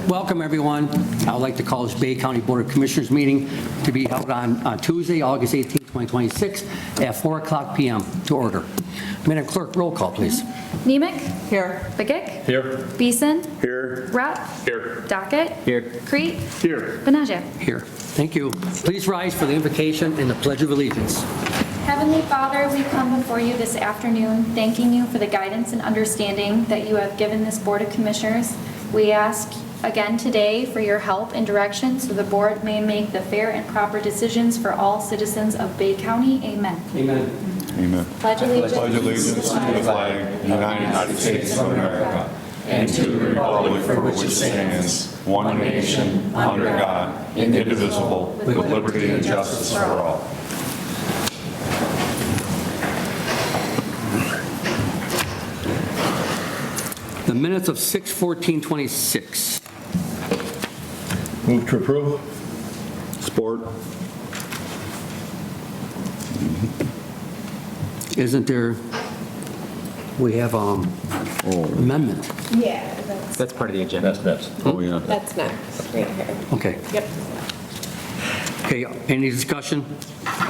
Welcome, everyone. I would like to call this Bay County Board of Commissioners meeting to be held on Tuesday, August 18, 2026 at 4:00 p.m. to order. Madam Clerk, roll call, please. Nemec? Here. Begic? Here. Beeson? Here. Rupp? Here. Dockett? Here. Crete? Here. Benajak? Here. Thank you. Please rise for the invocation and the Pledge of Allegiance. Heavenly Father, we come before you this afternoon, thanking you for the guidance and understanding that you have given this Board of Commissioners. We ask again today for your help and direction so the board may make the fair and proper decisions for all citizens of Bay County. Amen. Amen. Amen. Pledge allegiance. Pledge allegiance to the flag of the United States of America and to the republic for which it stands, one nation, under God, indivisible, with liberty and justice for all. The minutes of 6/14/26. Move to approve. Support. Isn't there, we have amendment. Yeah, That's part of the agenda. Oh, yeah. that's next, right here. Okay. Yep. Okay, any discussion?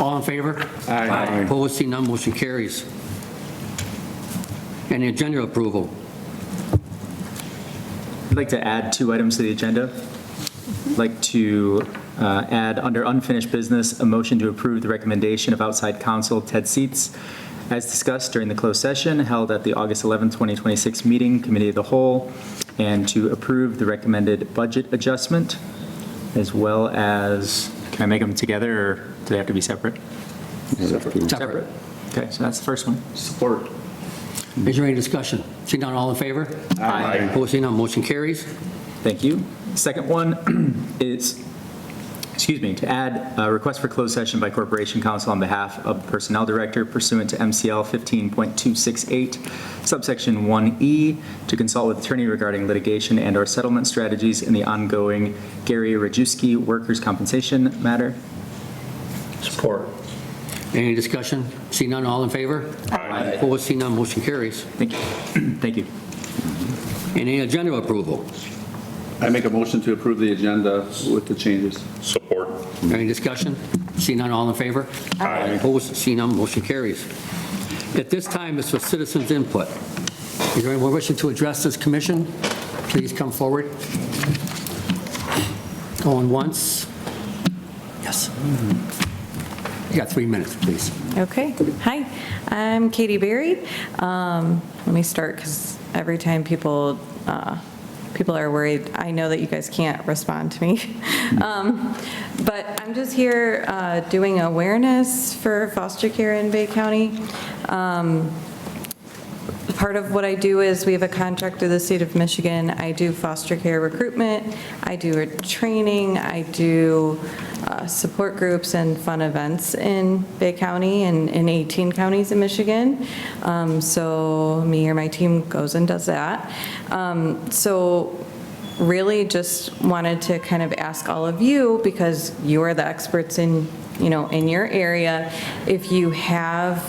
All in favor? Aye. Opposed, see none, motion carries. Any agenda approval? I'd like to add 2 items to the agenda. I'd like to add under unfinished business, a motion to approve the recommendation of outside counsel Ted Seats as discussed during the closed session held at the August 11, 2026 meeting, Committee of the Whole, and to approve the recommended budget adjustment, as well as, can I make them together or do they have to be separate? Separate. Okay, so that's the first one. Support. Is there any discussion? See none, all in favor? Aye. Opposed, see none, motion carries. Thank you. Second one is, to add a request for closed session by Corporation Counsel on behalf of the Personnel Director pursuant to MCL 15.268, subsection 1E, to consult with attorney regarding litigation and/or settlement strategies in the ongoing Gary Rajewski workers' compensation matter. Support. Any discussion? See none, all in favor? Aye. Opposed, see none, motion carries. Thank you. Thank you. Any agenda approval? I make a motion to approve the agenda with the changes. Support. Any discussion? See none, all in favor? Aye. Opposed, see none, motion carries. At this time, it's for citizens' input. Is there anyone wishing to address this commission? Please come forward. Going once? Yes. You got 3 minutes, please. Okay. Hi, I'm Katie Berry. Let me start because every time people are worried, I know that you guys can't respond to me. But I'm just here doing awareness for foster care in Bay County. Part of what I do is we have a contract with the state of Michigan. I do foster care recruitment. I do training. I do support groups and fun events in Bay County and in 18 counties in Michigan. So me or my team goes and does that. So really just wanted to kind of ask all of you, because you are the experts in your area, if you have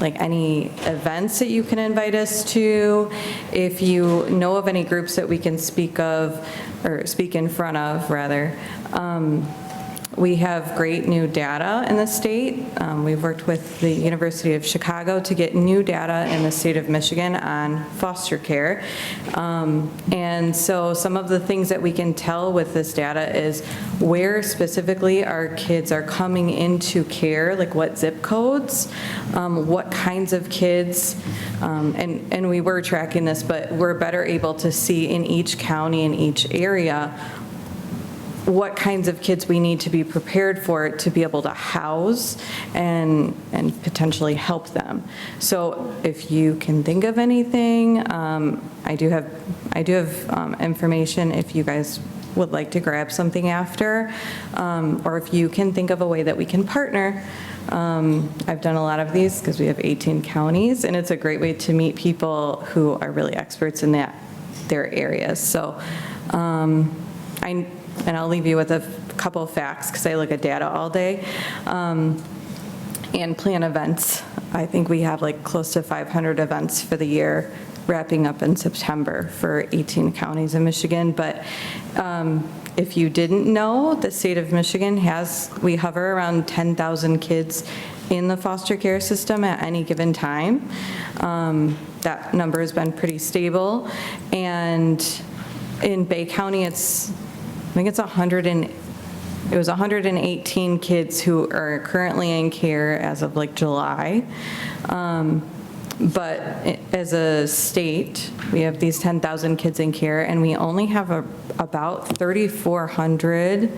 like any events that you can invite us to, if you know of any groups that we can speak of, or speak in front of, rather. We have great new data in the state. We've worked with the University of Chicago to get new data in the state of Michigan on foster care. And so some of the things that we can tell with this data is where specifically our kids are coming into care, like what zip codes, what kinds of kids, and we were tracking this, but we're better able to see in each county, in each area, what kinds of kids we need to be prepared for to be able to house and potentially help them. So if you can think of anything, I do have information if you guys would like to grab something after, or if you can think of a way that we can partner. I've done a lot of these because we have 18 counties, and it's a great way to meet people who are really experts in their areas. So and I'll leave you with a couple of facts because I look at data all day, and plan events. I think we have like close to 500 events for the year wrapping up in September for 18 counties in Michigan. But if you didn't know, the state of Michigan we hover around 10,000 kids in the foster care system at any given time. That number has been pretty stable. And in Bay County, I think it's 118 kids who are currently in care as of like July. But as a state, we have these 10,000 kids in care, and we only have about 3,400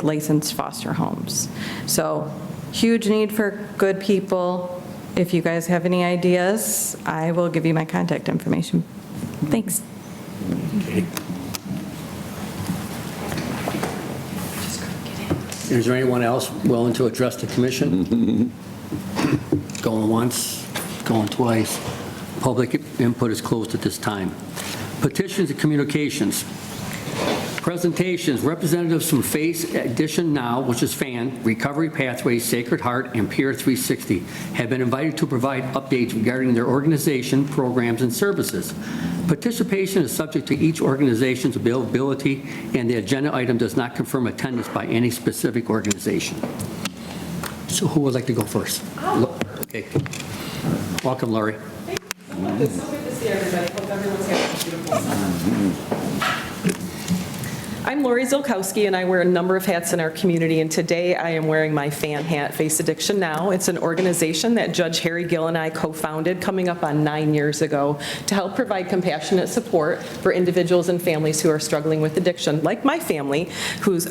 licensed foster homes. So huge need for good people. If you guys have any ideas, I will give you my contact information. Thanks. Okay. Is there anyone else willing to address the commission? Going once, going twice. Public input is closed at this time. Petitions and Communications. Presentations, representatives from FACE Edition Now, which is FAN, Recovery Pathways, Sacred Heart, and Peer 360, have been invited to provide updates regarding their organization, programs, and services. Participation is subject to each organization's availability, and the agenda item does not confirm attendance by any specific organization. So who would like to go first? Okay. Welcome, Laurie. It's so good to see everybody. Hope everyone's having a beautiful summer. I'm Lori Zilkowski, and I wear a number of hats in our community, and today I am wearing my FAN hat, Face Addiction Now. It's an organization that Judge Harry Gill and I co-founded coming up on 9 years ago to help provide compassionate support for individuals and families who are struggling with addiction, like my family,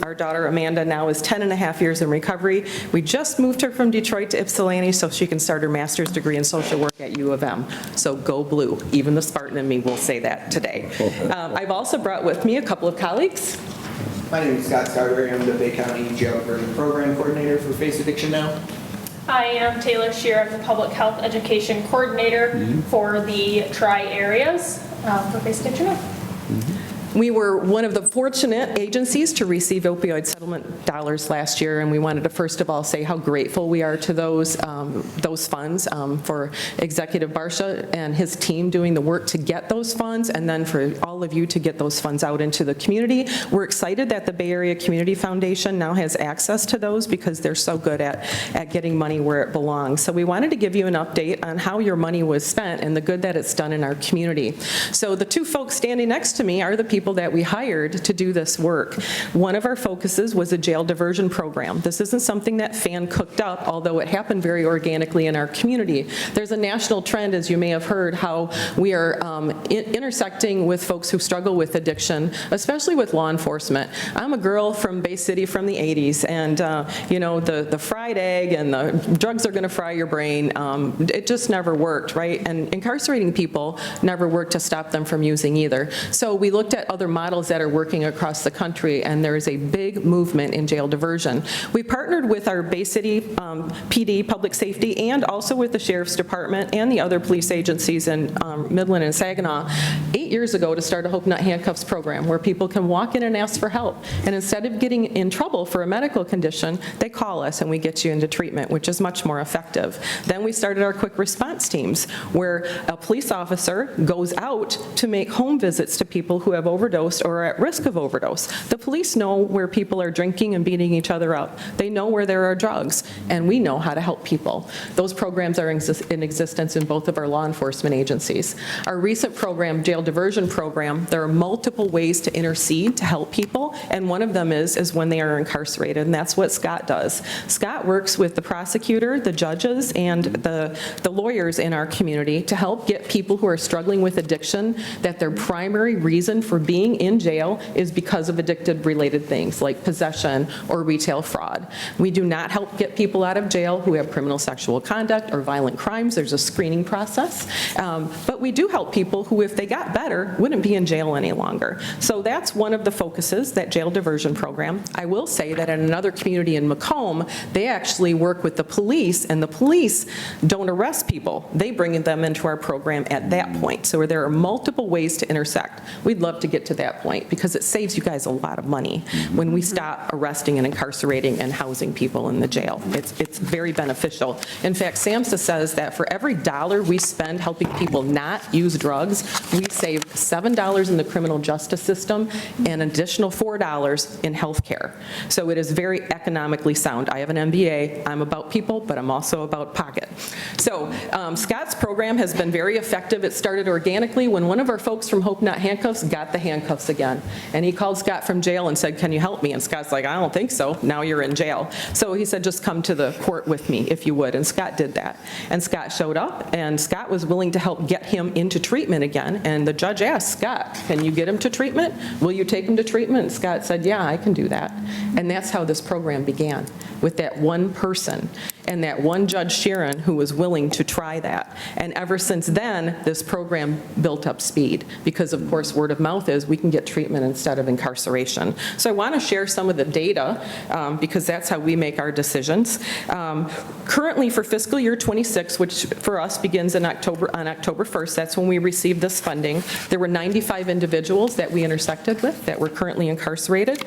our daughter Amanda now is 10 and a half years in recovery. We just moved her from Detroit to Miscellaneous so she can start her master's degree in social work at U of M. So go blue. Even the Spartan in me will say that today. I've also brought with me a couple of colleagues. My name is Scott Carrie. I'm the Bay County Jail Diversion Program Coordinator for Face Addiction Now. I am Taylor Shear. I'm the Public Health Education Coordinator for the Tri-Areas for Face Addiction Now. We were one of the fortunate agencies to receive opioid settlement dollars last year, and we wanted to first of all say how grateful we are to those funds, for Executive Barsha and his team doing the work to get those funds, and then for all of you to get those funds out into the community. We're excited that the Bay Area Community Foundation now has access to those because they're so good at getting money where it belongs. So we wanted to give you an update on how your money was spent and the good that it's done in our community. So the two folks standing next to me are the people that we hired to do this work. One of our focuses was a jail diversion program. This isn't something that FAN cooked up, although it happened very organically in our community. There's a national trend, as you may have heard, how we are intersecting with folks who struggle with addiction, especially with law enforcement. I'm a girl from Bay City from the 80s, and the fried egg and the drugs are going to fry your brain, it just never worked, right? And incarcerating people never worked to stop them from using either. So we looked at other models that are working across the country, and there is a big movement in jail diversion. We partnered with our Bay City PD, Public Safety, and also with the Sheriff's Department and the other police agencies in Midland and Saginaw 8 years ago to start a Hope Not Handcuffs program where people can walk in and ask for help. And instead of getting in trouble for a medical condition, they call us and we get you into treatment, which is much more effective. Then we started our quick response teams where a police officer goes out to make home visits to people who have overdosed or are at risk of overdose. The police know where people are drinking and beating each other up. They know where there are drugs, and we know how to help people. Those programs are in existence in both of our law enforcement agencies. Our recent program, Jail Diversion Program, there are multiple ways to intercede to help people, and one of them is when they are incarcerated, and that's what Scott does. Scott works with the prosecutor, the judges, and the lawyers in our community to help get people who are struggling with addiction that their primary reason for being in jail is because of addicted-related things like possession or retail fraud. We do not help get people out of jail who have criminal sexual conduct or violent crimes. There's a screening process. But we do help people who, if they got better, wouldn't be in jail any longer. So that's one of the focuses, that jail diversion program. I will say that in another community in Macomb, they actually work with the police, and the police don't arrest people. They bring them into our program at that point. So there are multiple ways to intersect. We'd love to get get to that point because it saves you guys a lot of money when we stop arresting and incarcerating and housing people in the jail. It's very beneficial. In fact, SAMHSA says that for every dollar we spend helping people not use drugs, we save $7 in the criminal justice system and an additional $4 in health care. So it is very economically sound. I have an MBA. I'm about people, but I'm also about pocket. So Scott's program has been very effective. It started organically when one of our folks from Hope Not Handcuffs got the handcuffs again. And he called Scott from jail and said, can you help me? And Scott's like, I don't think so. Now you're in jail. So he said, just come to the court with me if you would. And Scott did that. And Scott showed up, and Scott was willing to help get him into treatment again. And the judge asked, Scott, can you get him to treatment? Will you take him to treatment? And Scott said, yeah, I can do that. And that's how this program began, with that one person and that one Judge Sheeran who was willing to try that. And ever since then, this program built up speed because, of course, word of mouth is we can get treatment instead of incarceration. So I want to share some of the data because that's how we make our decisions. Currently for fiscal year 26, which for us begins on October 1st, that's when we received this funding, there were 95 individuals that we intersected with that were currently incarcerated.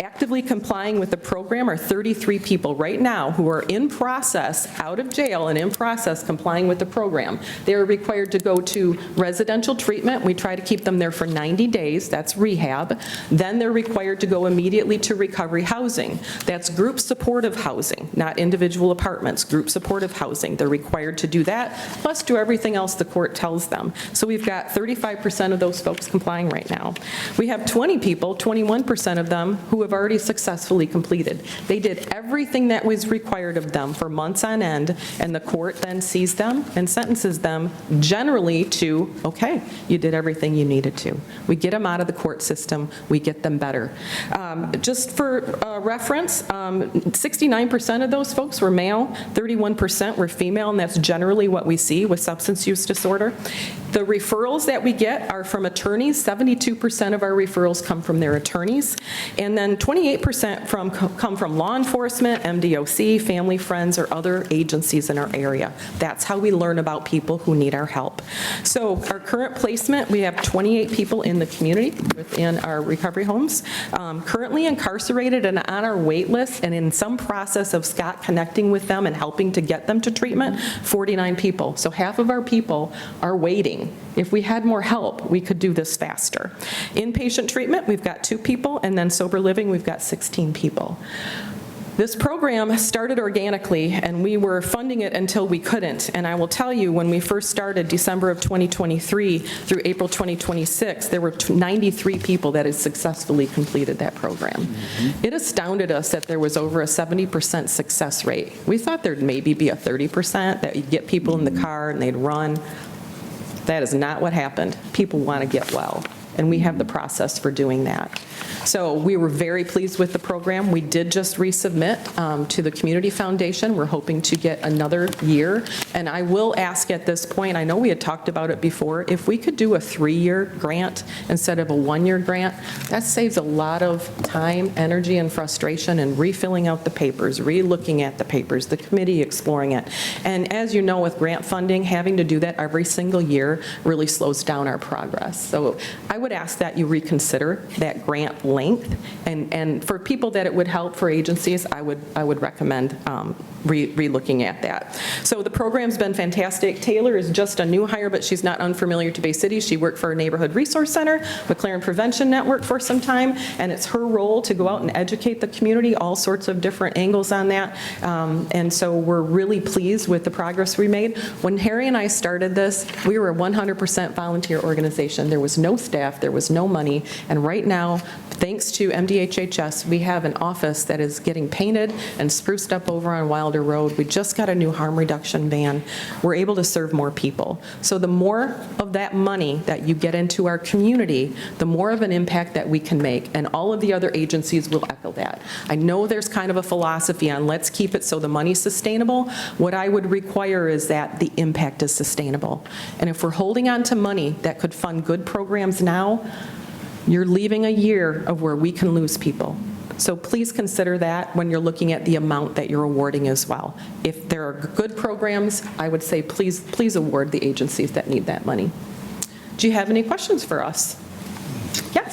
Actively complying with the program are 33 people right now who are in process out of jail and in process complying with the program. They are required to go to residential treatment. We try to keep them there for 90 days. That's rehab. Then they're required to go immediately to recovery housing. That's group supportive housing, not individual apartments, group supportive housing. They're required to do that, plus do everything else the court tells them. So we've got 35% of those folks complying right now. We have 20 people, 21% of them, who have already successfully completed. They did everything that was required of them for months on end, and the court then sees them and sentences them generally to, okay, you did everything you needed to. We get them out of the court system, we get them better. Just for reference, 69% of those folks were male, 31% were female, and that's generally what we see with substance use disorder. The referrals that we get are from attorneys. 72% of our referrals come from their attorneys, and then 28% come from law enforcement, MDOC, family, friends, or other agencies in our area. That's how we learn about people who need our help. So our current placement, we have 28 people in the community within our recovery homes, currently incarcerated and on our wait list, and in some process of Scott connecting with them and helping to get them to treatment, 49 people. So half of our people are waiting. If we had more help, we could do this faster. Inpatient treatment, we've got 2 people, and then sober living, we've got 16 people. This program started organically, and we were funding it until we couldn't. And I will tell you, when we first started December of 2023 through April 2026, there were 93 people that had successfully completed that program. It astounded us that there was over a 70% success rate. We thought there'd maybe be a 30%, that you'd get people in the car and they'd run. That is not what happened. People want to get well, and we have the process for doing that. So we were very pleased with the program. We did just resubmit to the Community Foundation. We're hoping to get another year. And I will ask at this point, I know we had talked about it before, if we could do a 3-year grant instead of a 1-year grant, that saves a lot of time, energy, and frustration in refilling out the papers, re-looking at the papers, the committee exploring it. And as you know, with grant funding, having to do that every single year really slows down our progress. So I would ask that you reconsider that grant length, and for people that it would help for agencies, I would recommend re-looking at that. So the program's been fantastic. Taylor is just a new hire, but she's not unfamiliar to Bay City. She worked for our Neighborhood Resource Center, McLaren Prevention Network for some time, and it's her role to go out and educate the community, all sorts of different angles on that. And so we're really pleased with the progress we made. When Harry and I started this, we were a 100% volunteer organization. There was no staff, there was no money, and right now, thanks to MDHHS, we have an office that is getting painted and spruced up over on Wilder Road. We just got a new harm reduction van. We're able to serve more people. So the more of that money that you get into our community, the more of an impact that we can make, and all of the other agencies will echo that. I know there's kind of a philosophy on let's keep it so the money's sustainable. What I would require is that the impact is sustainable. And if we're holding on to money that could fund good programs now, you're leaving a year of where we can lose people. So please consider that when you're looking at the amount that you're awarding as well. If there are good programs, I would say please award the agencies that need that money. Do you have any questions for us? Yeah.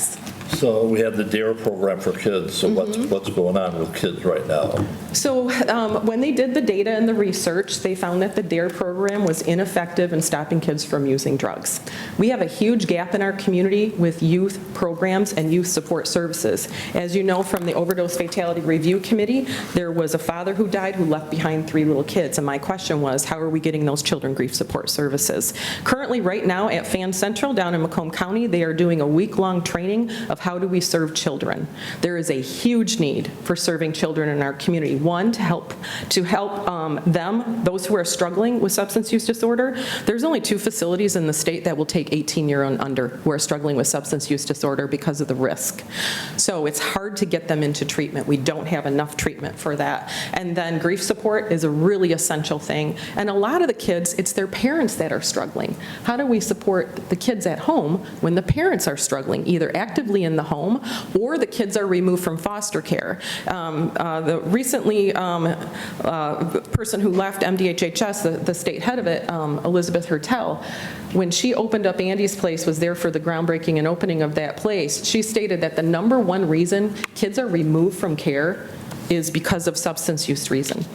So we have the DARE program for kids, so what's going on with kids right now? So when they did the data and the research, they found that the DARE program was ineffective in stopping kids from using drugs. We have a huge gap in our community with youth programs and youth support services. As you know from the Overdose Fatality Review Committee, there was a father who died who left behind 3 little kids, and my question was, how are we getting those children grief support services? Currently, right now at Fan Central down in Macomb County, they are doing a week-long training of how do we serve children. There is a huge need for serving children in our community. One, to help them, those who are struggling with substance use disorder. There's only 2 facilities in the state that will take 18-year and under who are struggling with substance use disorder because of the risk. So it's hard to get them into treatment. We don't have enough treatment for that. And then grief support is a really essential thing. And a lot of the kids, it's their parents that are struggling. How do we support the kids at home when the parents are struggling, either actively in the home or the kids are removed from foster care? The recently person who left MDHHS, the state head of it, Elizabeth Hertel, when she opened up Andy's Place, was there for the groundbreaking and opening of that place, she stated that the number 1 reason kids are removed from care is because of substance use reason.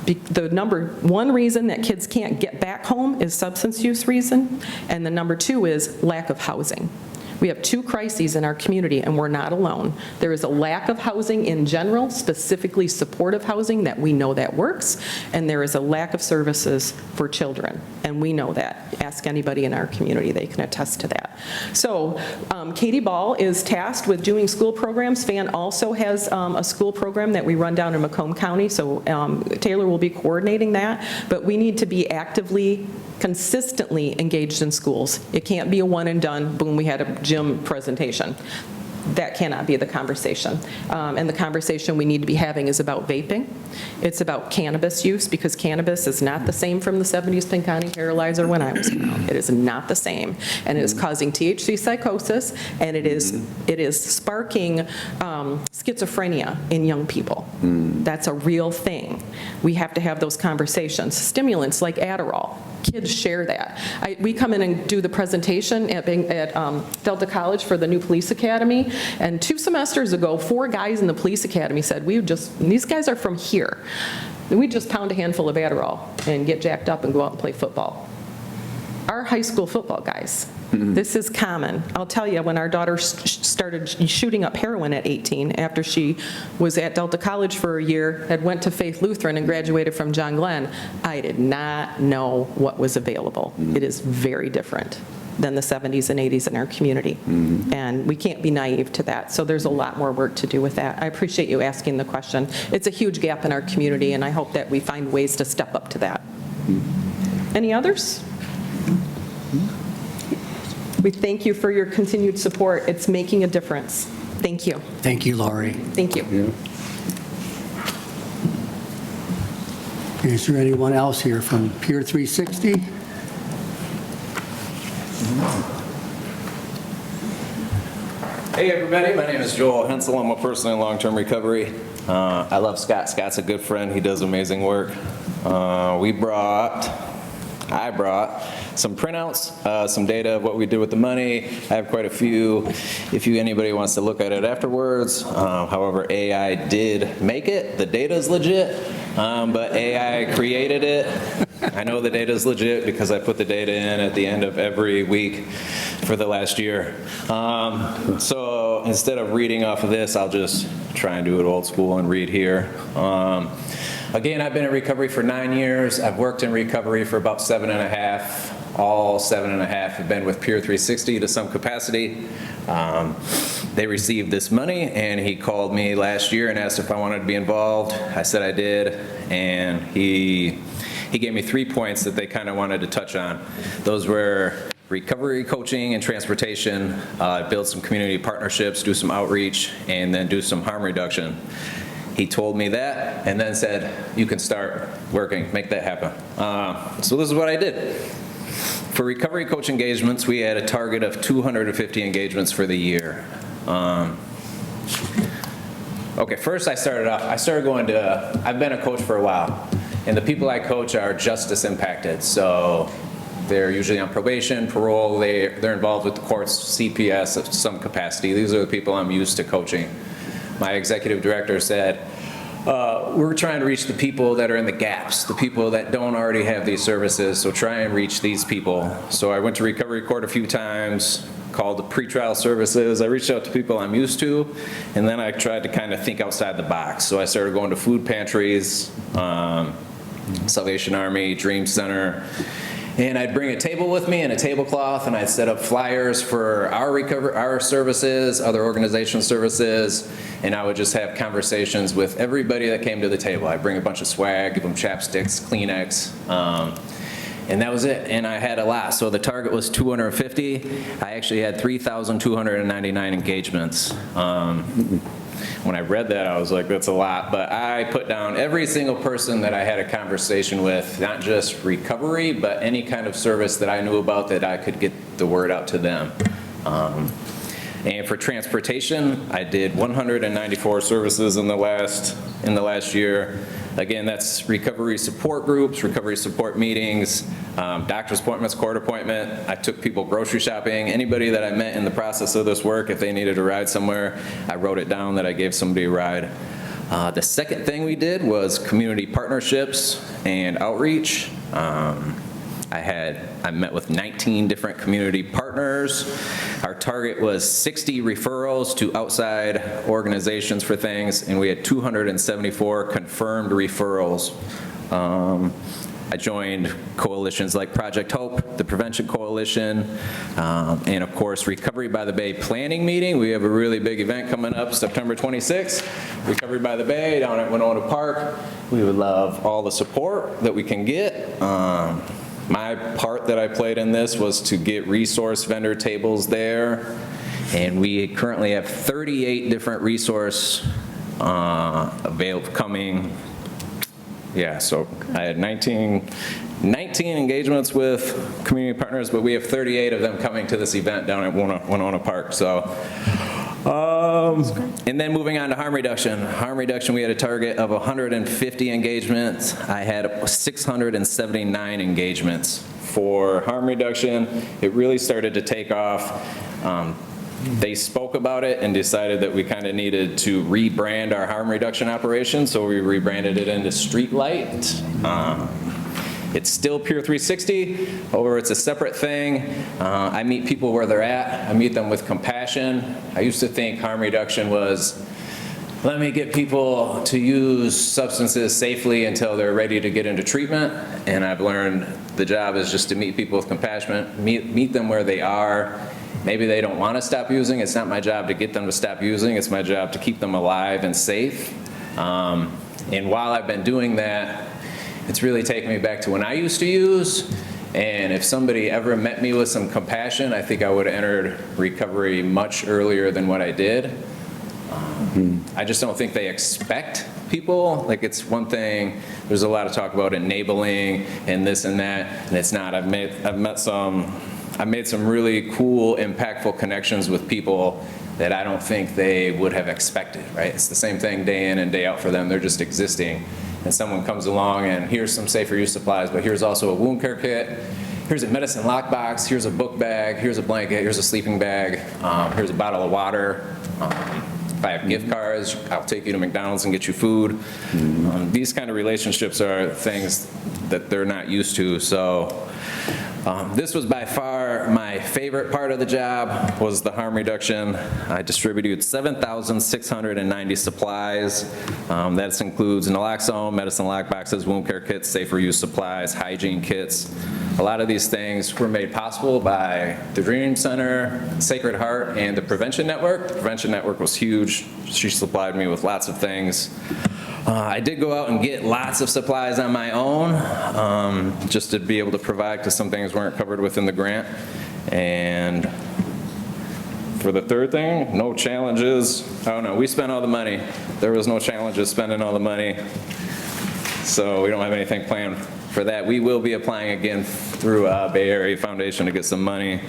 The number 1 reason that kids can't get back home is substance use reason, and the number 2 is lack of housing. We have 2 crises in our community, and we're not alone. There is a lack of housing in general, specifically supportive housing that we know that works, and there is a lack of services for children, and we know that. Ask anybody in our community, they can attest to that. So Katie Ball is tasked with doing school programs. FAN also has a school program that we run down in Macomb County, so Taylor will be coordinating that, but we need to be actively, consistently engaged in schools. It can't be a one and done, boom, we had a gym presentation. That cannot be the conversation. And the conversation we need to be having is about vaping. It's about cannabis use, because cannabis is not the same from the 70s Pink County Paralyzer when I was around. It is not the same. And it is causing THC psychosis, and it is sparking schizophrenia in young people. That's a real thing. We have to have those conversations. Stimulants like Adderall, kids share that. We come in and do the presentation at Delta College for the new police academy, and 2 semesters ago, 4 guys in the police academy said, these guys are from here. We just pound a handful of Adderall and get jacked up and go out and play football. Our high school football guys. This is common. I'll tell you, when our daughter started shooting up heroin at 18, after she was at Delta College for a year, had went to Faith Lutheran and graduated from John Glenn, I did not know what was available. It is very different than the 70s and 80s in our community. And we can't be naive to that. So there's a lot more work to do with that. I appreciate you asking the question. It's a huge gap in our community, and I hope that we find ways to step up to that. Any others? We thank you for your continued support. It's making a difference. Thank you. Thank you, Laurie. Thank you. Is there anyone else here from Pier 360? Hey everybody, my name is Joel Hensel. I'm a person in long-term recovery. I love Scott. Scott's a good friend. He does amazing work. I brought some printouts, some data of what we did with the money. I have quite a few if anybody wants to look at it afterwards. However, AI did make it. The data is legit, but AI created it. I know the data is legit because I put the data in at the end of every week for the last year. So instead of reading off of this, I'll just try and do it old school and read here. Again, I've been in recovery for 9 years. I've worked in recovery for about 7.5. All 7.5 have been with Pier 360 to some capacity. They received this money, and he called me last year and asked if I wanted to be involved. I said I did, and he gave me 3 points that they kind of wanted to touch on. Those were recovery coaching and transportation, build some community partnerships, do some outreach, and then do some harm reduction. He told me that and then said, you can start working, make that happen. So this is what I did. For recovery coach engagements, we had a target of 250 engagements for the year. Okay, first I started going to, I've been a coach for a while, and the people I coach are justice impacted. So They're usually on probation, parole, they're involved with the courts, CPS of some capacity. These are the people I'm used to coaching. My executive director said, we're trying to reach the people that are in the gaps, the people that don't already have these services, so try and reach these people. So I went to recovery court a few times, called the pretrial services. I reached out to people I'm used to, and then I tried to kind of think outside the box. So I started going to food pantries, Salvation Army, Dream Center, and I'd bring a table with me and a tablecloth, and I'd set up flyers for our services, other organization services, and I would just have conversations with everybody that came to the table. I'd bring a bunch of swag, give them chapsticks, Kleenex, and that was it. And I had a lot. So the target was 250. I actually had 3,299 engagements. When I read that, I was like, that's a lot. But I put down every single person that I had a conversation with, not just recovery, but any kind of service that I knew about that I could get the word out to them. And for transportation, I did 194 services in the last year. Again, that's recovery support groups, recovery support meetings, doctor's appointments, court appointment. I took people grocery shopping. Anybody that I met in the process of this work, if they needed a ride somewhere, I wrote it down that I gave somebody a ride. The second thing we did was community partnerships and outreach. I met with 19 different community partners. Our target was 60 referrals to outside organizations for things, and we had 274 confirmed referrals. I joined coalitions like Project Hope, the Prevention Coalition, and of course, Recovery by the Bay Planning Meeting. We have a really big event coming up September 26th, Recovery by the Bay down at Winona Park. We would love all the support that we can get. My part that I played in this was to get resource vendor tables there, and we currently have 38 different resource available coming. Yeah, so I had 19 engagements with community partners, but we have 38 of them coming to this event down at Winona Park. So, and then moving on to harm reduction. Harm reduction, we had a target of 150 engagements. I had 679 engagements. For harm reduction, it really started to take off. They spoke about it and decided that we kind of needed to rebrand our harm reduction operation, so we rebranded it into Streetlight. It's still Pure 360, however, it's a separate thing. I meet people where they're at. I meet them with compassion. I used to think harm reduction was, let me get people to use substances safely until they're ready to get into treatment, and I've learned the job is just to meet people with compassion, meet them where they are. Maybe they don't want to stop using. It's not my job to get them to stop using. It's my job to keep them alive and safe. And while I've been doing that, it's really taken me back to when I used to use. And if somebody ever met me with some compassion, I think I would have entered recovery much earlier than what I did. I just don't think they expect people. Like, it's one thing, there's a lot of talk about enabling and this and that, and it's not. I've made some really cool, impactful connections with people that I don't think they would have expected, right? It's the same thing day in and day out for them. They're just existing. And someone comes along and here's some safer use supplies, but here's also a wound care kit, here's a medicine lockbox, here's a book bag, here's a blanket, here's a sleeping bag, here's a bottle of water. If I have gift cards, I'll take you to McDonald's and get you food. These kind of relationships are things that they're not used to. So this was by far my favorite part of the job, was the harm reduction. I distributed 7,690 supplies. That includes naloxone, medicine lockboxes, wound care kits, safer use supplies, hygiene kits. A lot of these things were made possible by the Dream Center, Sacred Heart, and the Prevention Network. The Prevention Network was huge. She supplied me with lots of things. I did go out and get lots of supplies on my own, just to be able to provide, because some things weren't covered within the grant. And for the third thing, no challenges. Oh no, we spent all the money. There was no challenges spending all the money. So we don't have anything planned for that. We will be applying again through Bay Area Foundation to get some money.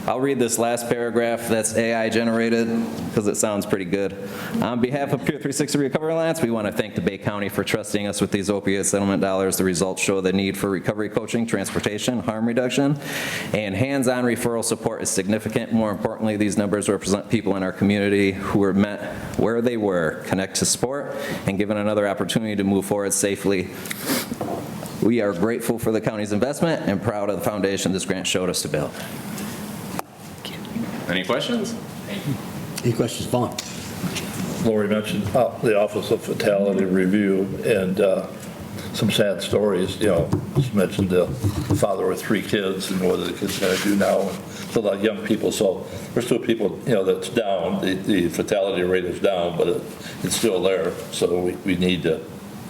I'll read this last paragraph that's AI generated because it sounds pretty good. On behalf of Peer 360 Recovery Alliance, we want to thank the Bay County for trusting us with these opioid settlement dollars. The results show the need for recovery coaching, transportation, harm reduction, and hands-on referral support is significant. More importantly, these numbers represent people in our community who were met where they were, connect to support, and given another opportunity to move forward safely. We are grateful for the county's investment and proud of the foundation this grant showed us to build. Any questions? Any questions, Vaughn? Lori mentioned the Office of Fatality Review and some sad stories, you know, she mentioned the father with 3 kids and what are the kids going to do now. And it's a lot of young people, so there's still people, you know, that's down. The fatality rate is down, but it's still there, so we need to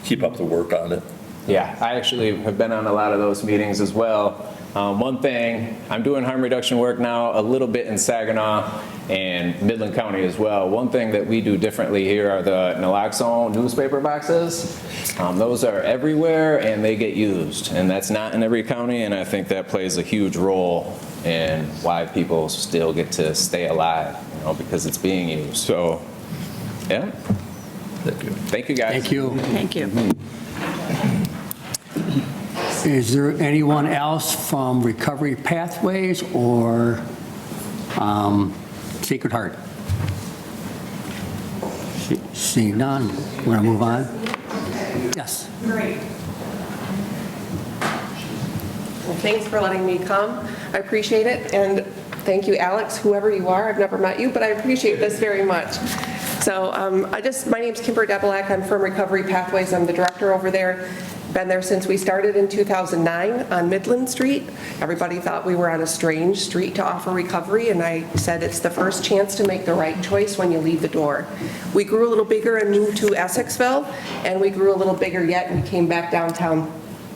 keep up the work on it. Yeah, I actually have been on a lot of those meetings as well. One thing, I'm doing harm reduction work now a little bit in Saginaw and Midland County as well. One thing that we do differently here are the naloxone newspaper boxes. Those are everywhere and they get used, and that's not in every county, and I think that plays a huge role in why people still get to stay alive, you know, because it's being used. So, yeah. Thank you. Thank you, guys. Thank you. Thank you. Is there anyone else from Recovery Pathways or Sacred Heart? Seeing none, we're going to move on. Yes. Great. Well, thanks for letting me come. I appreciate it. And thank you, Alex, whoever you are. I've never met you, but I appreciate this very much. So my name's Kimber Debelak. I'm from Recovery Pathways. I'm the director over there. Been there since we started in 2009 on Midland Street. Everybody thought we were on a strange street to offer recovery, and I said it's the first chance to make the right choice when you leave the door. We grew a little bigger and moved to Essexville, and we grew a little bigger yet and we came back downtown.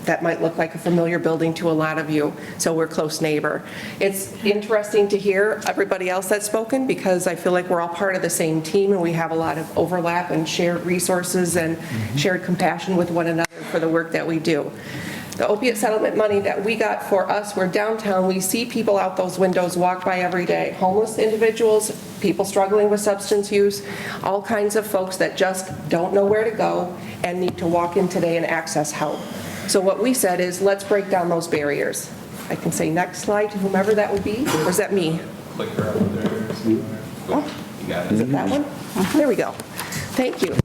That might look like a familiar building to a lot of you, so we're close neighbor. It's interesting to hear everybody else that's spoken because I feel like we're all part of the same team and we have a lot of overlap and shared resources and shared compassion with one another for the work that we do. The opiate settlement money that we got for us, we're downtown, we see people out those windows walk by every day. Homeless individuals, people struggling with substance use, all kinds of folks that just don't know where to go and need to walk in today and access help. So what we said is, let's break down those barriers. I can say next slide to whomever that would be, or is that me? Clicker up there. Oh, You got it. is it that one? There we go. Thank you.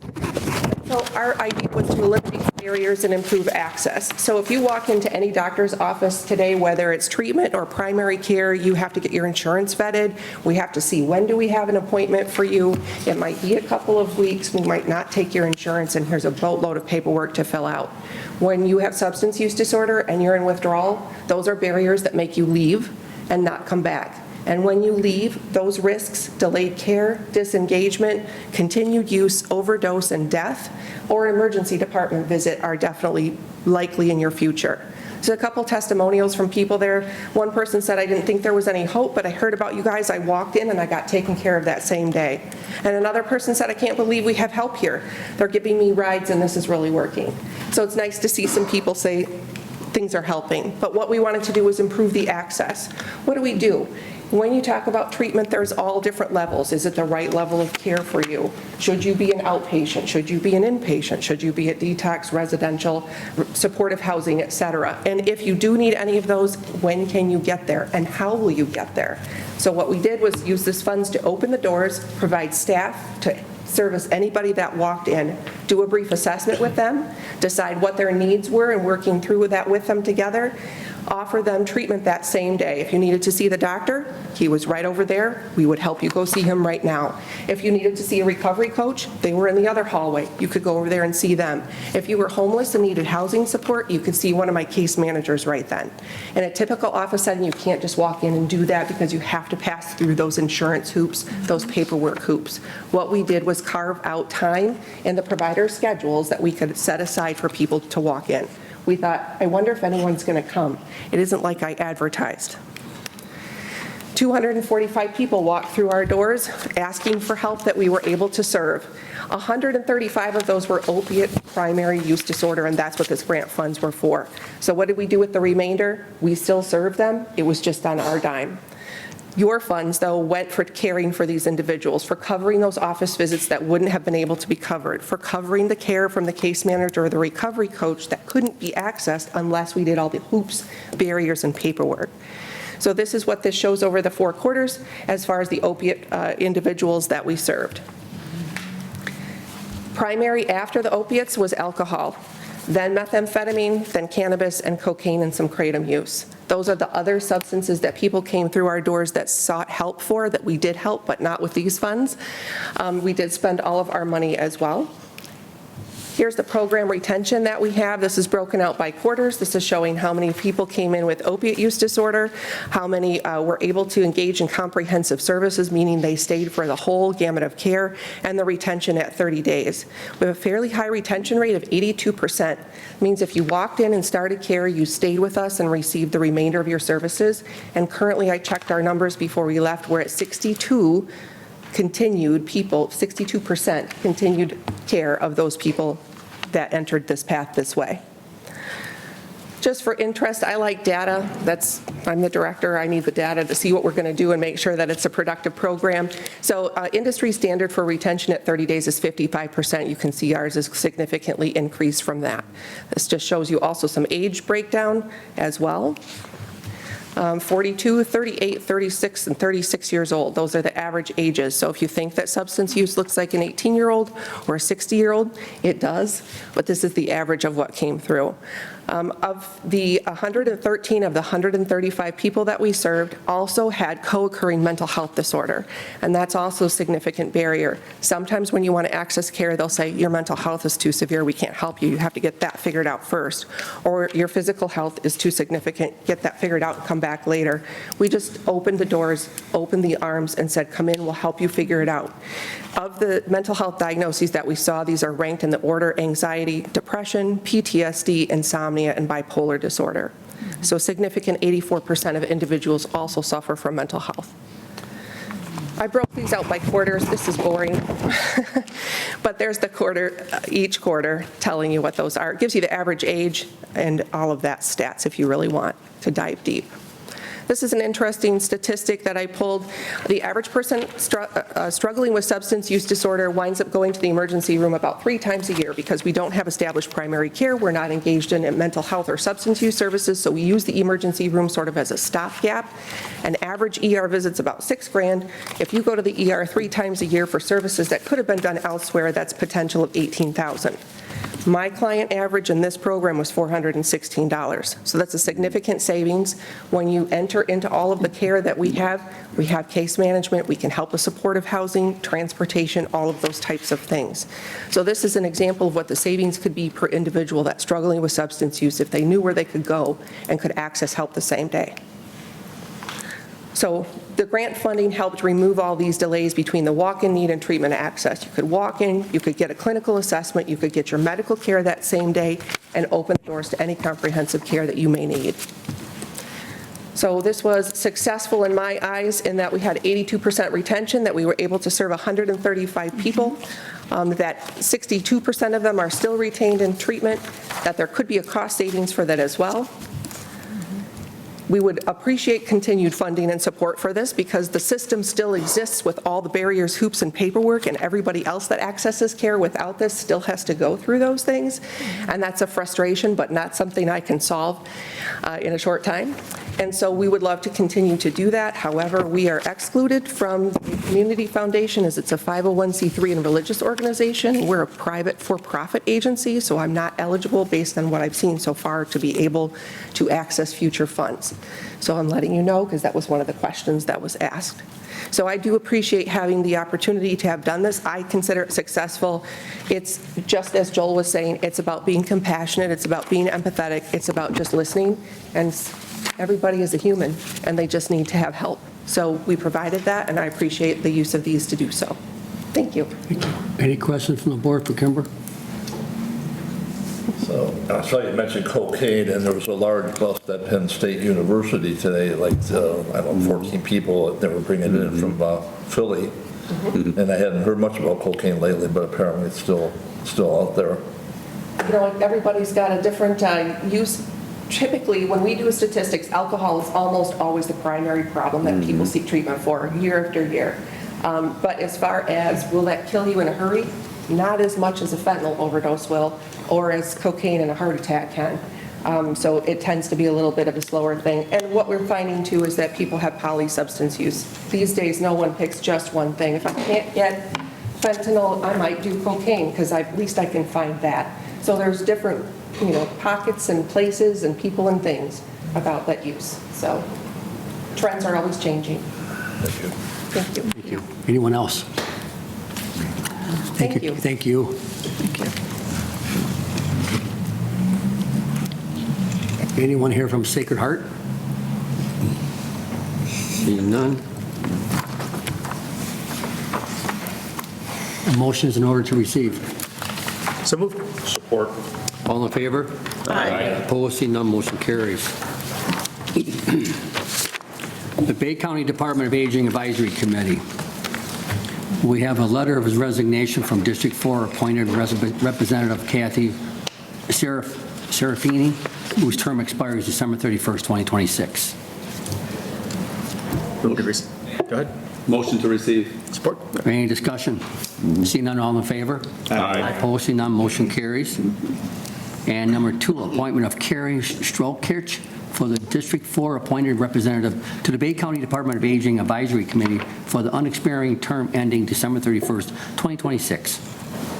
So our idea was to eliminate barriers and improve access. So if you walk into any doctor's office today, whether it's treatment or primary care, you have to get your insurance vetted. We have to see when do we have an appointment for you. It might be a couple of weeks. We might not take your insurance, and here's a boatload of paperwork to fill out. When you have substance use disorder and you're in withdrawal, those are barriers that make you leave and not come back. And when you leave, those risks, delayed care, disengagement, continued use, overdose, and death, or emergency department visit are definitely likely in your future. So a couple testimonials from people there. One person said, I didn't think there was any hope, but I heard about you guys. I walked in and I got taken care of that same day. And another person said, I can't believe we have help here. They're giving me rides and this is really working. So it's nice to see some people say things are helping. But what we wanted to do was improve the access. What do? When you talk about treatment, there's all different levels. Is it the right level of care for you? Should you be an outpatient? Should you be an inpatient? Should you be at detox, residential, supportive housing, et cetera? And if you do need any of those, when can you get there? And how will you get there? So what we did was use this funds to open the doors, provide staff to service anybody that walked in, do a brief assessment with them, decide what their needs were and working through that with them together, offer them treatment that same day. If you needed to see the doctor, he was right over there. We would help you go see him right now. If you needed to see a recovery coach, they were in the other hallway. You could go over there and see them. If you were homeless and needed housing support, you could see one of my case managers right then. In a typical office setting, you can't just walk in and do that because you have to pass through those insurance hoops, those paperwork hoops. What we did was carve out time in the provider schedules that we could set aside for people to walk in. We thought, I wonder if anyone's going to come. It isn't like I advertised. 245 people walked through our doors asking for help that we were able to serve. 135 of those were opiate primary use disorder, and that's what this grant funds were for. So what did we do with the remainder? We still served them. It was just on our dime. Your funds, though, went for caring for these individuals, for covering those office visits that wouldn't have been able to be covered, for covering the care from the case manager or the recovery coach that couldn't be accessed unless we did all the hoops, barriers, and paperwork. So this is what this shows over the 4 quarters as far as the opiate individuals that we served. Primary after the opiates was alcohol, then methamphetamine, then cannabis, and cocaine and some kratom use. Those are the other substances that people came through our doors that sought help for, that we did help, but not with these funds. We did spend all of our money as well. Here's the program retention that we have. This is broken out by quarters. This is showing how many people came in with opiate use disorder, how many were able to engage in comprehensive services, meaning they stayed for the whole gamut of care, and the retention at 30 days. We have a fairly high retention rate of 82%. It means if you walked in and started care, you stayed with us and received the remainder of your services. And currently, I checked our numbers before we left, we're at 62 continued people, 62% continued care of those people that entered this path this way. Just for interest, I like data. I'm the director. I need the data to see what we're going to do and make sure that it's a productive program. So industry standard for retention at 30 days is 55%. You can see ours is significantly increased from that. This just shows you also some age breakdown as well. 42, 38, 36, and 36 years old. Those are the average ages. So if you think that substance use looks like an 18-year-old or a 60-year-old, it does, but this is the average of what came through. Of the 113 of the 135 people that we served also had co-occurring mental health disorder, and that's also a significant barrier. Sometimes when you want to access care, they'll say, your mental health is too severe, we can't help you, you have to get that figured out first. Or your physical health is too significant, get that figured out and come back later. We just opened the doors, opened the arms, and said, come in, we'll help you figure it out. Of the mental health diagnoses that we saw, these are ranked in the order anxiety, depression, PTSD, insomnia, and bipolar disorder. So a significant 84% of individuals also suffer from mental health. I broke these out by quarters. This is boring. But there's the quarter, each quarter telling you what those are. It gives you the average age and all of that stats if you really want to dive deep. This is an interesting statistic that I pulled. The average person struggling with substance use disorder winds up going to the emergency room about 3 times a year because we don't have established primary care. We're not engaged in mental health or substance use services, so we use the emergency room sort of as a stopgap. An average ER visit's about $6,000. If you go to the ER 3 times a year for services that could have been done elsewhere, that's potential of $18,000. My client average in this program was $416. So that's a significant savings. When you enter into all of the care that we have case management, we can help with supportive housing, transportation, all of those types of things. So this is an example of what the savings could be per individual that's struggling with substance use if they knew where they could go and could access help the same day. So the grant funding helped remove all these delays between the walk-in need and treatment access. You could walk in, you could get a clinical assessment, you could get your medical care that same day, and open doors to any comprehensive care that you may need. So this was successful in my eyes in that we had 82% retention, that we were able to serve 135 people, that 62% of them are still retained in treatment, that there could be a cost savings for that as well. We would appreciate continued funding and support for this because the system still exists with all the barriers, hoops, and paperwork, and everybody else that accesses care without this still has to go through those things. And that's a frustration, but not something I can solve in a short time. And so we would love to continue to do that. However, we are excluded from the Community Foundation as it's a 501c3 and religious organization. We're a private for-profit agency, so I'm not eligible based on what I've seen so far to be able to access future funds. So I'm letting you know because that was one of the questions that was asked. So I do appreciate having the opportunity to have done this. I consider it successful. It's just as Joel was saying, it's about being compassionate, it's about being empathetic, it's about just listening, and everybody is a human and they just need to have help. So we provided that and I appreciate the use of these to do so. Thank you. Any questions from the board for Kimber? So I saw you mentioned cocaine, and there was a large bust at Penn State University today, like, I don't know, 14 people that they were bringing in from Philly. And I hadn't heard much about cocaine lately, but apparently it's still out there. You know, everybody's got a different use typically, when we do statistics, alcohol is almost always the primary problem that people seek treatment for year after year. But as far as will that kill you in a hurry? Not as much as a fentanyl overdose will, or as cocaine and a heart attack can. So it tends to be a little bit of a slower thing. And what we're finding too is that people have polysubstance use. These days, no one picks just one thing. If I can't get fentanyl, I might do cocaine because at least I can find that. So there's different, pockets and places and people and things about that use. So trends are always changing. Thank you. Thank you. Thank you. Anyone else? Thank you. Thank you. Anyone here from Sacred Heart? Seeing none. A motion is in order to receive. So moved. Support. All in favor? Aye. Opposed, seeing none, motion carries. The Bay County Department of Aging Advisory Committee. We have a letter of resignation from District 4 appointed Representative Cathy Serafini, whose term expires December 31st, 2026. Move to receive. Go ahead. Motion to receive. Support. Any discussion? Seeing none, all in favor? Aye. Opposed, seeing none, motion carries. And number 2, appointment of Carrie Strohkirch for the District 4 appointed representative to the Bay County Department of Aging Advisory Committee for the unexpiring term ending December 31st, 2026.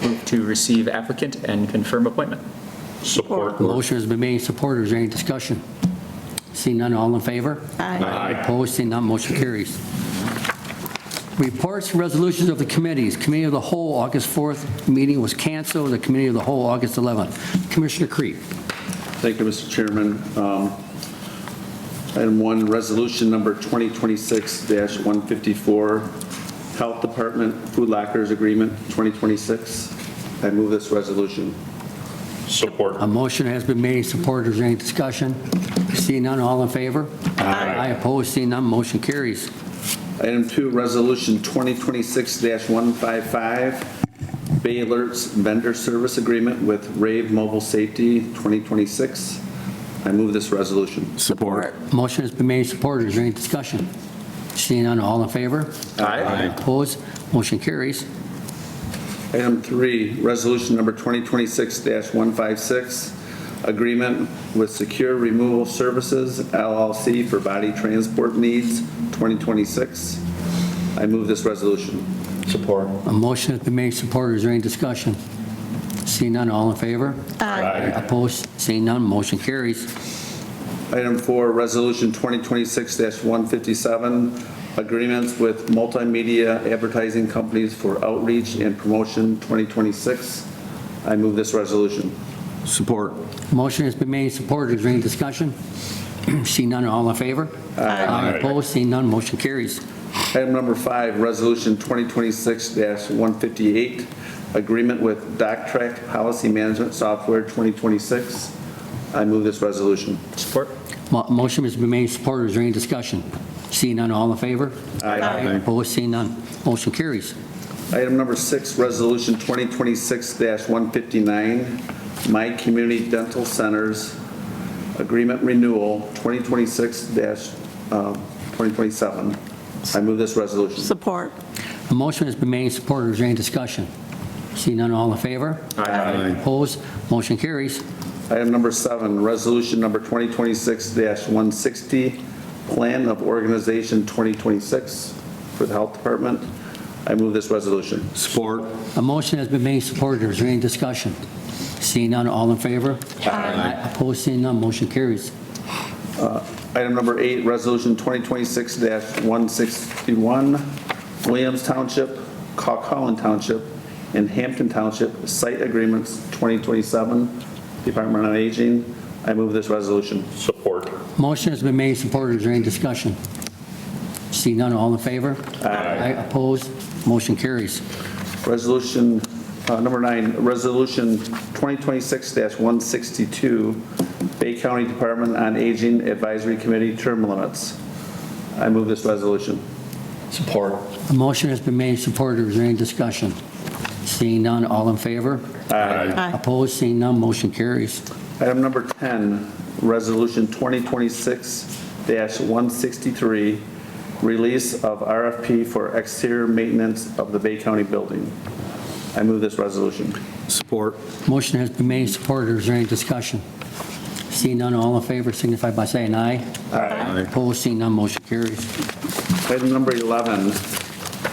Move to receive applicant and confirm appointment. Support. Motion has been made and supported. Is there any discussion? Seeing none, all in favor? Aye. Opposed, seeing none, motion carries. Reports and resolutions of the committees. Committee of the Whole, August 4th meeting was canceled. The Committee of the Whole, August 11th. Commissioner Creed. Thank you, Mr. Chairman. Item 1, resolution number 2026-154, Health Department Food Lockers Agreement 2026. I move this resolution. Support. A motion has been made and supported. Is there any discussion? Seeing none, all in favor? Aye. Opposed, seeing none, motion carries. Item 2, resolution 2026-155, Bay Alerts Vendor Service Agreement with Rave Mobile Safety 2026. I move this resolution. Support. Motion has been made and supported. Is there any discussion? Seeing none, all in favor? Aye. Opposed, motion carries. Item 3, resolution number 2026-156, agreement with Secure Removal Services LLC for body transport needs 2026. I move this resolution. Support. A motion has been made and supported. Is there any discussion? Seeing none, all in favor? Aye. Opposed, seeing none, motion carries. Item 4, resolution 2026-157, agreements with multimedia advertising companies for outreach and promotion 2026. I move this resolution. Support. Motion has been made and supported. Is there any discussion? Seeing none, all in favor? Aye. Opposed, seeing none, motion carries. Item number 5, resolution 2026-158, agreement with DocTrack Policy Management Software 2026. I move this resolution. Support. Motion has been made and supported. Is there any discussion? Seeing none, all in favor? Opposed, seeing none, motion carries. Item number 6, resolution 2026-159, My Community Dental Centers Agreement Renewal 2026-2027. I move this resolution. Support. A motion has been made and supported. Is there any discussion? Seeing none, all in favor? Opposed, motion carries. Item number 7, resolution number 2026-160, Plan of Organization 2026 for the Health Department. I move this resolution. Support. A motion has been made and supported. Is there any discussion? Seeing none, all in favor? Opposed, seeing none, motion carries. Item number 8, resolution 2026-161, Williams Township, Colquhoun Township, and Hampton Township Site Agreements 2027, Department on Aging. I move this resolution. Support. Motion has been made and supported. Is there any discussion? Seeing none, all in favor? Aye. Opposed, motion carries. Resolution number 9, resolution 2026-162, Bay County Department on Aging Advisory Committee term limits. I move this resolution. Support. A motion has been made and supported. Is there any discussion? Seeing none, all in favor? Aye. Opposed, seeing none, motion carries. Item number 10, Resolution 2026-163, release of RFP for exterior maintenance of the Bay County building. I move this resolution. Support. Motion has been made and supported. Is there any discussion? Seeing none, all in favor signify by saying aye. Aye. Opposed, seeing none, motion carries. Item number 11,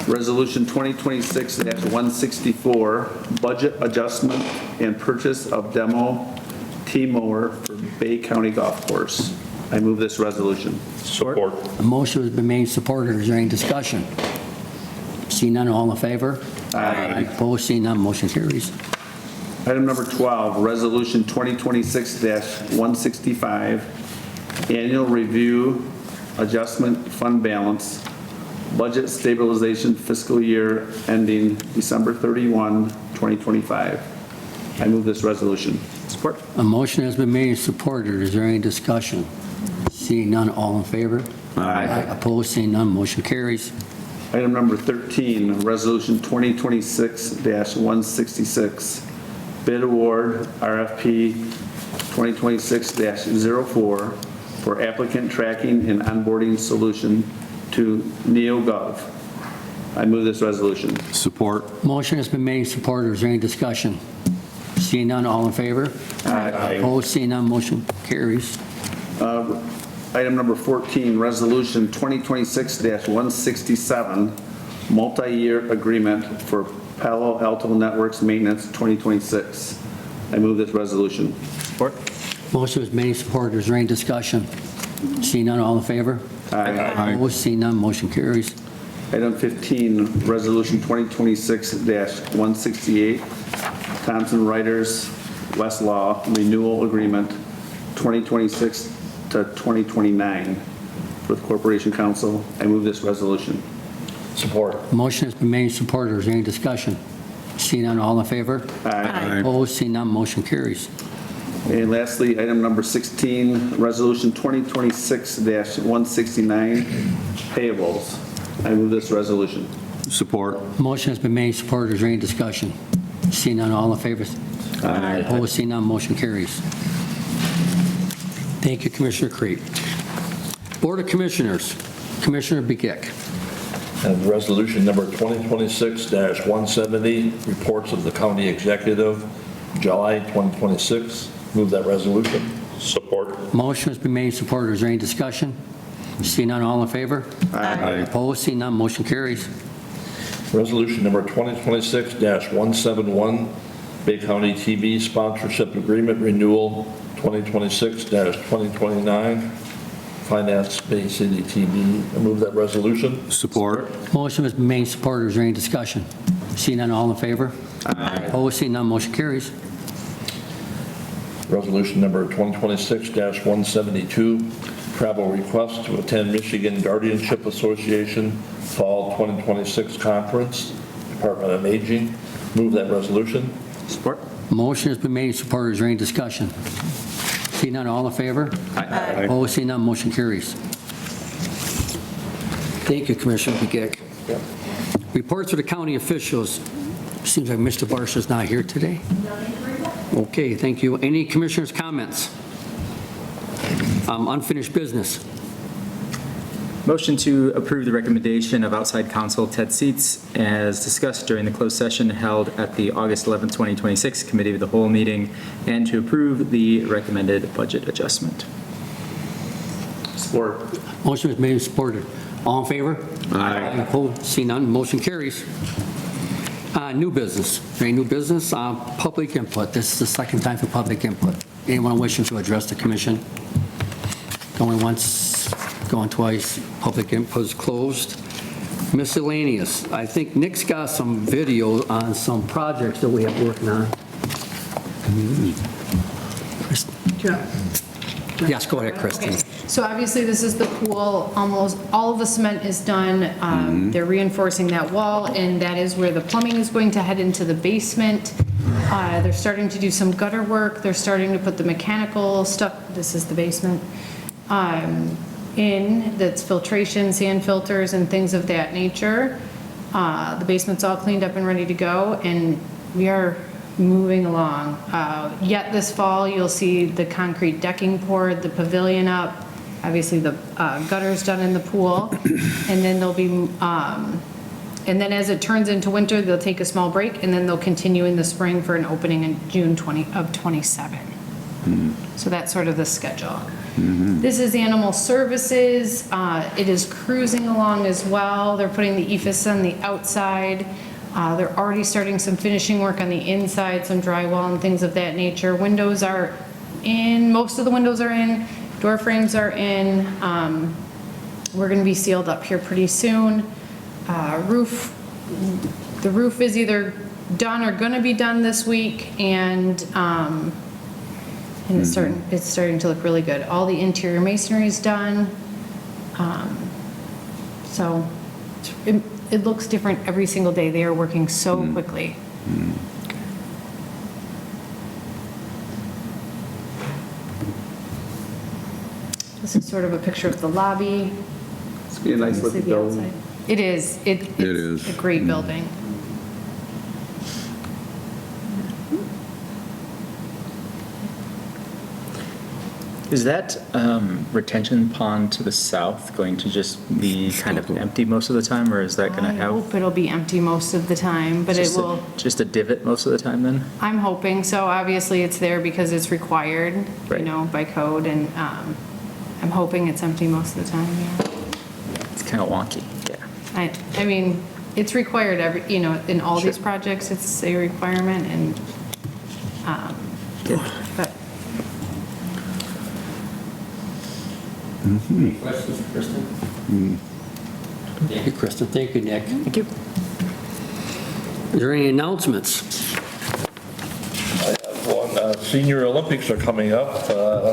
Resolution 2026-164, budget adjustment and purchase of demo T-mower for Bay County Golf Course. I move this resolution. Support. A motion has been made and supported. Is there any discussion? Seeing none, all in favor? Aye. Opposed, seeing none, motion carries. Item number 12, Resolution 2026-165, annual review, adjustment fund balance, budget stabilization fiscal year ending December 31, 2025. I move this resolution. Support. A motion has been made and supported. Is there any discussion? Seeing none, all in favor? Aye. Opposed, seeing none, motion carries. Item number 13, Resolution 2026-166, bid award RFP 2026-04 for applicant tracking and onboarding solution to NeoGov. I move this resolution. Support. Motion has been made and supported. Is there any discussion? Seeing none, all in favor? Aye. Opposed, seeing none, motion carries. Item number 14, Resolution 2026-167, multi-year agreement for Palo Alto Networks Maintenance 2026. I move this resolution. Support. Motion is made and supported. Is there any discussion? Seeing none, all in favor? Aye. Opposed, seeing none, motion carries. Item 15, Resolution 2026-168, Thompson Writers Westlaw Renewal Agreement 2026 to 2029 with Corporation Council. I move this resolution. Support. Motion has been made and supported. Is there any discussion? Seeing none, all in favor? Aye. Opposed, seeing none, motion carries. And lastly, item number 16, Resolution 2026-169, payables. I move this resolution. Support. Motion has been made and supported. Is there any discussion? Seeing none, all in favor? Aye. Opposed, seeing none, motion carries. Thank you, Commissioner Crete. Board of Commissioners, Commissioner Begic. And resolution number 2026-170, reports of the county executive, July 2026. Move that resolution. Support. Motion has been made and supported. Is there any discussion? Seeing none, all in favor? Aye. Opposed, seeing none, motion carries. Resolution number 2026-171, Bay County TV sponsorship agreement renewal, 2026-2029, Finance Bay City TV. I move that resolution. Support. Motion has been made and supported. Is there any discussion? Seeing none, all in favor? Opposed, seeing none, motion carries. Resolution number 2026-172, travel request to attend Michigan Guardianship Association Fall 2026 Conference, Department of Aging. Move that resolution. Support. Motion has been made and supported. Is there any discussion? Seeing none, all in favor? Aye. Opposed, seeing none, motion carries. Thank you, Commissioner Begic. Reports of the county officials. Seems like Mr. Barsha's not here today. Okay, thank you. Any commissioners' comments? Unfinished business. Motion to approve the recommendation of outside counsel Ted Seitz as discussed during the closed session held at the August 11, 2026 Committee of the Whole meeting, and to approve the recommended budget adjustment. Support. Motion is made and supported. All in favor? Aye. Opposed? See none, motion carries. New business. Any new business? Public input. This is the second time for public input. Anyone wishing to address the commission? Going once, going twice. Public input is closed. Miscellaneous. I think Nick's got some video on some projects that we have working on. Yes, go ahead, Kristen. So obviously, this is the pool. Almost all of the cement is done. They're reinforcing that wall, and that is where the plumbing is going to head into the basement. They're starting to do some gutter work. They're starting to put the mechanical stuff, this is the basement, in. That's filtration, sand filters, and things of that nature. The basement's all cleaned up and ready to go, and we are moving along. Yet this fall, you'll see the concrete decking poured, the pavilion up, obviously the gutters done in the pool, and then there'll be, and then as it turns into winter, they'll take a small break, and then they'll continue in the spring for an opening in June 27. So that's sort of the schedule. This is animal services. It is cruising along as well. They're putting the EFS on the outside. They're already starting some finishing work on the inside, some drywall and things of that nature. Windows are in, most of the windows are in, door frames are in. We're gonna be sealed up here pretty soon. The roof is either done or gonna be done this week, and it's starting to look really good. All the interior masonry is done. So it looks different every single day. They are working so quickly. This is sort of a picture of the lobby. It's be a nice See looking the building. outside. It is. It's a great building. Is that retention pond to the south going to just be kind of empty most of the time, or is that going to I have hope it'll be empty most of the time, but it will. just a divot most of the time then? I'm hoping so. Obviously, it's there because it's required, you Right. know, by code, and I'm hoping it's empty most of the time, yeah. It's kind of wonky, yeah. I mean, it's required in all these projects, it's a requirement, and, but Any questions for Kristen? Thank you, Kristen. Thank you, Nick. Thank you. Is there any announcements? One, Senior Olympics are coming up.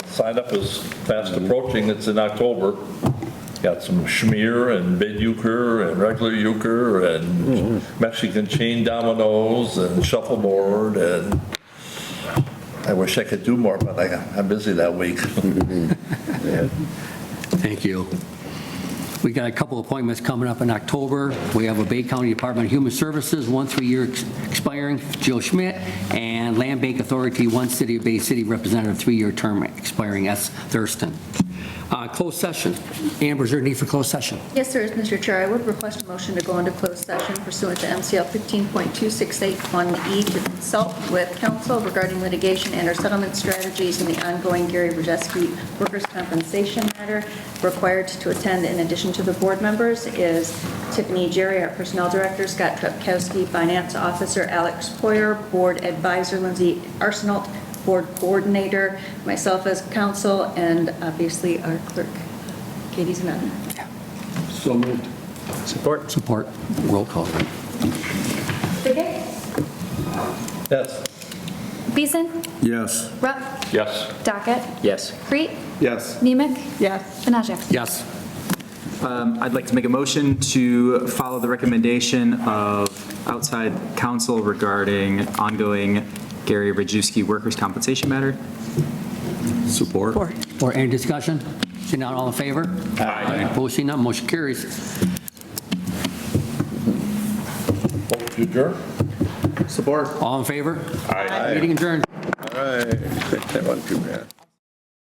Sign up is fast approaching. It's in October. Got some schmear and bid euchre and regular euchre and Mexican chain dominoes and shuffleboard, and I wish I could do more, but I'm busy that week. Thank you. We got a couple appointments coming up in October. We have a Bay County Department of Human Services, 1 3-year expiring, Jill Schmidt, and Land Bank Authority, 1 City of Bay City Representative, 3-year term expiring, S. Thurston. Closed session. Amber, is there a need for closed session? Yes, there is, Mr. Chair. I would request a motion to go into closed session pursuant to MCL 15.2681E to consult with counsel regarding litigation and/or settlement strategies in the ongoing Gary Brzeski workers' compensation matter. Required to attend, in addition to the board members, is Tiffany Jerry, our personnel director, Scott Trepkowski, finance officer, Alex Poyer, board advisor, Lindsay Arsenault, board coordinator, myself as counsel, and obviously our clerk, Katie Zanoni. So moved. Support. Support. Roll call. Begay? Yes. Beeson? Yes. Rupp? Yes. Dockett? Yes. Crete? Yes. Nemec? Yes. Benajak? Yes. I'd like to make a motion to follow the recommendation of outside counsel regarding ongoing Gary Brzeski workers' compensation matter. Support. Or any discussion? Seeing none, all in favor? Aye. Opposed, seeing none, motion carries. Vote to adjourn? Support. All in favor? Aye. Meeting adjourned. All right. That wasn't too bad.